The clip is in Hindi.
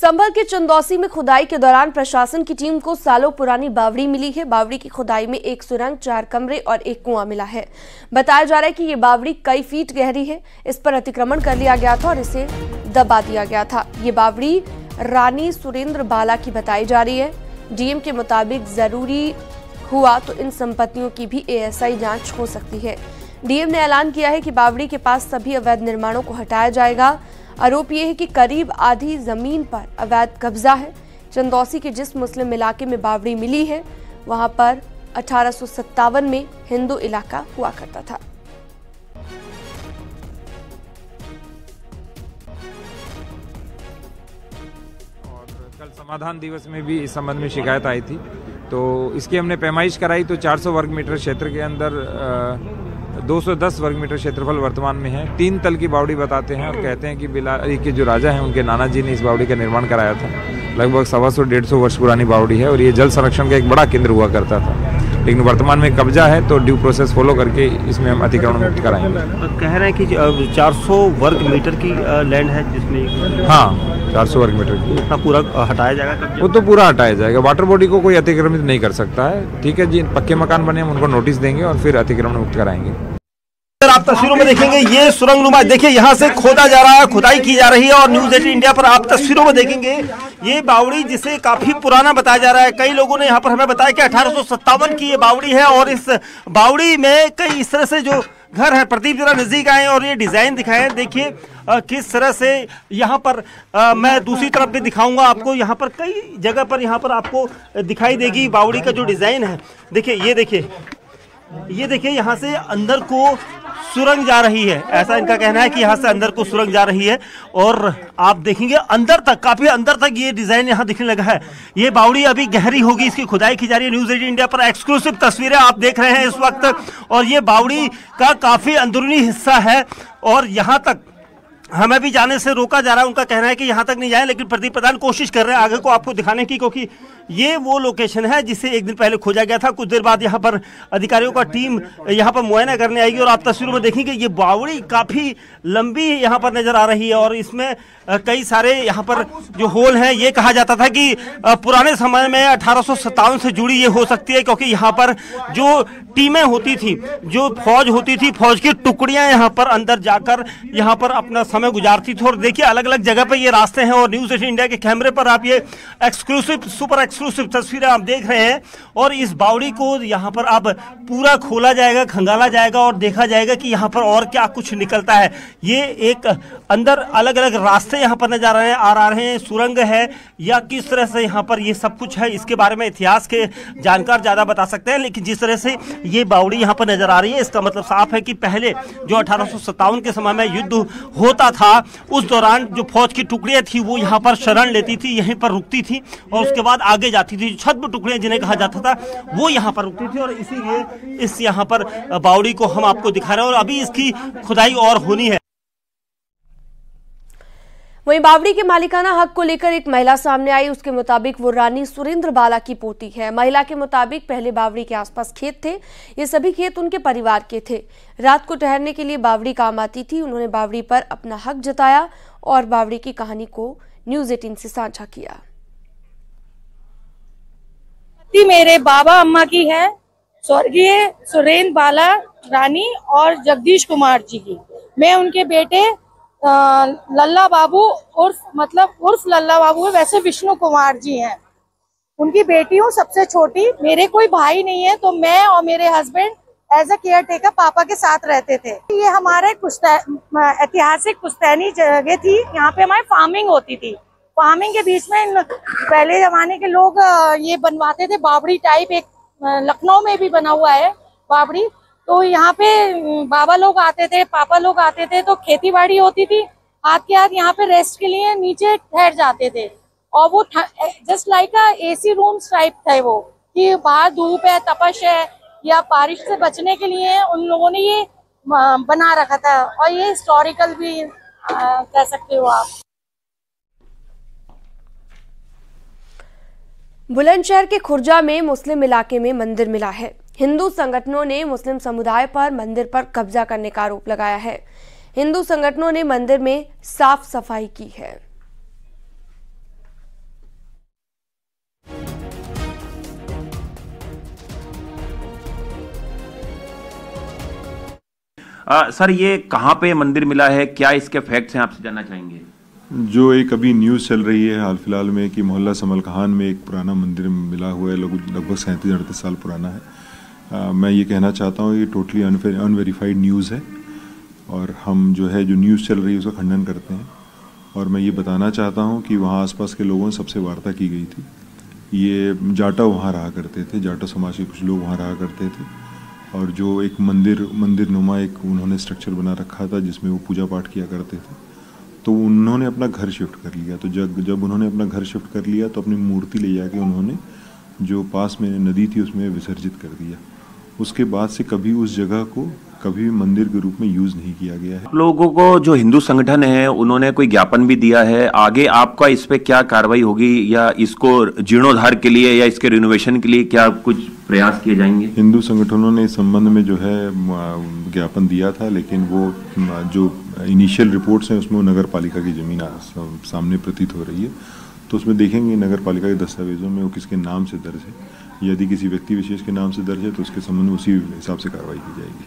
संभल के चंदौसी में खुदाई के दौरान प्रशासन की टीम को सालों पुरानी बावड़ी मिली है। बावड़ी की खुदाई में एक सुरंग, 4 कमरे और एक कुआं मिला है। बताया जा रहा है कि ये बावड़ी कई फीट गहरी है। इस पर अतिक्रमण कर लिया गया था और इसे दबा दिया गया था। ये बावड़ी रानी सुरेंद्र बाला की बताई जा रही है। डीएम के मुताबिक जरूरी हुआ तो इन संपत्तियों की भी एएसआई जांच हो सकती है। डीएम ने ऐलान किया है कि बावड़ी के पास सभी अवैध निर्माणों को हटाया जाएगा। आरोप यह है कि करीब आधी जमीन पर अवैध कब्जा है। चंदौसी के जिस मुस्लिम इलाके में बावड़ी मिली है वहां पर 1857 में हिंदू इलाका हुआ करता था। और कल समाधान दिवस में भी इस संबंध में शिकायत आई थी, तो इसकी हमने पैमाइश कराई तो 400 वर्ग मीटर क्षेत्र के अंदर 210 वर्ग मीटर क्षेत्रफल वर्तमान में है। 3 तल की बावड़ी बताते हैं और कहते हैं कि बिलारी के जो राजा हैं उनके नाना जी ने इस बावड़ी का निर्माण कराया था। लगभग 125-150 वर्ष पुरानी बावड़ी है और ये जल संरक्षण का एक बड़ा केंद्र हुआ करता था, लेकिन वर्तमान में कब्जा है तो ड्यू प्रोसेस फॉलो करके इसमें हम अतिक्रमण मुक्त कराएंगे। कह रहे हैं कि 400 वर्ग मीटर की लैंड है जिसमें, हाँ 400 वर्ग मीटर की, इतना पूरा हटाया जाएगा? वो तो पूरा हटाया जाएगा। वाटर बॉडी को कोई अतिक्रमित नहीं कर सकता है। ठीक है जी, पक्के मकान बने हम उनको नोटिस देंगे और फिर अतिक्रमण मुक्त कराएंगे। आप तस्वीरों में देखेंगे ये सुरंग नुमा, देखिए यहाँ से खोदा जा रहा है, खुदाई की जा रही है और न्यूज़ 18 इंडिया पर आप तस्वीरों में देखेंगे ये बावड़ी जिसे काफी पुराना बताया जा रहा है। कई लोगों ने यहाँ पर हमें बताया कि 1857 की ये बावड़ी है और इस बावड़ी में कई इस तरह से जो घर है, प्रदीप जरा नजदीक आए और ये डिजाइन दिखाए। देखिए किस तरह से यहाँ पर मैं दूसरी तरफ भी दिखाऊंगा आपको। यहाँ पर कई जगह पर यहाँ पर आपको दिखाई देगी बावड़ी का जो डिजाइन है। देखिए ये देखिए यहाँ से अंदर को सुरंग जा रही है, ऐसा इनका कहना है कि यहाँ से अंदर को सुरंग जा रही है और आप देखेंगे अंदर तक, काफी अंदर तक ये डिजाइन यहाँ दिखने लगा है। ये बावड़ी अभी गहरी होगी, इसकी खुदाई की जा रही है। न्यूज़ 18 इंडिया पर एक्सक्लूसिव तस्वीरें आप देख रहे हैं इस वक्त और ये बावड़ी का काफी अंदरूनी हिस्सा है और यहाँ तक हमें भी जाने से रोका जा रहा है। उनका कहना है कि यहाँ तक नहीं जाए, लेकिन प्रदीप प्रधान कोशिश कर रहे हैं आगे को आपको दिखाने की, क्योंकि ये वो लोकेशन है जिसे एक दिन पहले खोजा गया था। कुछ देर बाद यहाँ पर अधिकारियों का टीम यहाँ पर मुआयना करने आएगी और आप तस्वीरों में देखेंगे ये बावड़ी काफी लंबी यहाँ पर नजर आ रही है और इसमें कई सारे यहाँ पर जो होल हैं। ये कहा जाता था कि पुराने समय में 1857 से जुड़ी ये हो सकती है, क्योंकि यहाँ पर जो टीमें होती थी, जो फौज होती थी, फौज की टुकड़ियां यहाँ पर अंदर जाकर यहाँ पर अपना समय गुजारती थी। और देखिए अलग अलग जगह पे ये रास्ते हैं और न्यूज़ 18 इंडिया के कैमरे पर आप ये एक्सक्लूसिव, सुपर एक्सक्लूसिव तस्वीरें आप देख रहे हैं। और इस बावड़ी को यहाँ पर अब पूरा खोला जाएगा, खंगाला जाएगा और देखा जाएगा कि यहाँ पर और क्या कुछ निकलता है। ये एक अंदर अलग अलग रास्ते यहाँ पर नजर आ रहे हैं, सुरंग है या किस तरह से यहाँ पर ये सब कुछ है, इसके बारे में इतिहास के जानकार ज्यादा बता सकते हैं। लेकिन जिस तरह से ये बावड़ी यहाँ पर नजर आ रही है, इसका मतलब साफ है कि पहले जो 1857 के समय में युद्ध होता था उस दौरान जो फौज की टुकड़ियां थी वो यहाँ पर शरण लेती थी, यहीं पर रुकती थी और उसके बाद आगे जाती थी। छद्म टुकड़ियां जिन्हें कहा जाता था वो यहाँ पर रुकती थी और इसीलिए इस यहाँ पर बावड़ी को हम आपको दिखा रहे हैं और अभी इसकी खुदाई और होनी है। वहीं बावड़ी के मालिकाना हक को लेकर एक महिला सामने आई। उसके मुताबिक वो रानी सुरेंद्र बाला की पोती है। महिला के मुताबिक पहले बावड़ी के आसपास खेत थे, ये सभी खेत उनके परिवार के थे। रात को ठहरने के लिए बावड़ी काम आती थी। उन्होंने बावड़ी पर अपना हक जताया और बावड़ी की कहानी को न्यूज़ 18 से साझा किया। मेरे बाबा अम्मा की है, स्वर्गीय सुरेंद्र बाला रानी और जगदीश कुमार जी की। मैं उनके बेटे लल्ला बाबू उर्फ लल्ला बाबू है, वैसे विष्णु कुमार जी हैं। उनकी बेटी हूँ, सबसे छोटी। मेरे कोई भाई नहीं है, तो मैं और मेरे husband as a caretaker पापा के साथ रहते थे। ये हमारे ऐतिहासिक पुश्तैनी जगह थी, यहाँ पे हमारी फार्मिंग होती थी। फार्मिंग के बीच में पहले जमाने के लोग ये बनवाते थे बावड़ी टाइप। एक लखनऊ में भी बना हुआ है बावड़ी। तो यहाँ पे बाबा लोग आते थे, पापा लोग आते थे, तो खेती बाड़ी होती थी। हाथ के हाथ यहाँ पे रेस्ट के लिए नीचे ठहर जाते थे और वो just like AC rooms type थे वो, कि बाहर धूप है, तपश है या बारिश से बचने के लिए उन लोगों ने ये बना रखा था। और ये हिस्टोरिकल भी कह सकते हो आप। बुलंदशहर के खुर्जा में मुस्लिम इलाके में मंदिर मिला है। हिंदू संगठनों ने मुस्लिम समुदाय पर मंदिर पर कब्जा करने का आरोप लगाया है। हिंदू संगठनों ने मंदिर में साफ सफाई की है। सर ये कहाँ पे मंदिर मिला है, क्या इसके फैक्ट्स हैं, आपसे जानना चाहेंगे। जो एक अभी न्यूज़ चल रही है हाल फिलहाल में कि मोहल्ला समल कहान में एक पुराना मंदिर मिला हुआ है, लगभग 37-38 साल पुराना है। मैं ये कहना चाहता हूँ ये टोटली अनवेरीफाइड न्यूज़ है और हम जो न्यूज़ चल रही है उसका खंडन करते हैं। और मैं ये बताना चाहता हूँ कि वहाँ आसपास के लोगों से सबसे वार्ता की गई थी। ये जाटा वहाँ रहा करते थे, जाटा समाज के कुछ लोग वहाँ रहा करते थे और जो एक मंदिर नुमा एक उन्होंने स्ट्रक्चर बना रखा था जिसमें वो पूजा पाठ किया करते थे। तो उन्होंने अपना घर शिफ्ट कर लिया। तो जब उन्होंने अपना घर शिफ्ट कर लिया तो अपनी मूर्ति ले जाके उन्होंने जो पास में नदी थी उसमें विसर्जित कर दिया। उसके बाद से कभी उस जगह को कभी मंदिर के रूप में यूज नहीं किया गया है। लोगों को जो हिंदू संगठन है उन्होंने कोई ज्ञापन भी दिया है, आगे आपका इस पे क्या कार्रवाई होगी या इसको जीर्णोद्धार के लिए या इसके रिनोवेशन के लिए क्या कुछ प्रयास किए जाएंगे। हिंदू संगठनों ने इस संबंध में ज्ञापन दिया था, लेकिन वो जो इनिशियल रिपोर्ट्स हैं उसमें वो नगर पालिका की जमीन सामने प्रतीत हो रही है। तो उसमें देखेंगे नगर पालिका के दस्तावेजों में वो किसके नाम से दर्ज है। यदि किसी व्यक्ति विशेष के नाम से दर्ज है तो उसके संबंध में उसी हिसाब से कार्रवाई की जाएगी।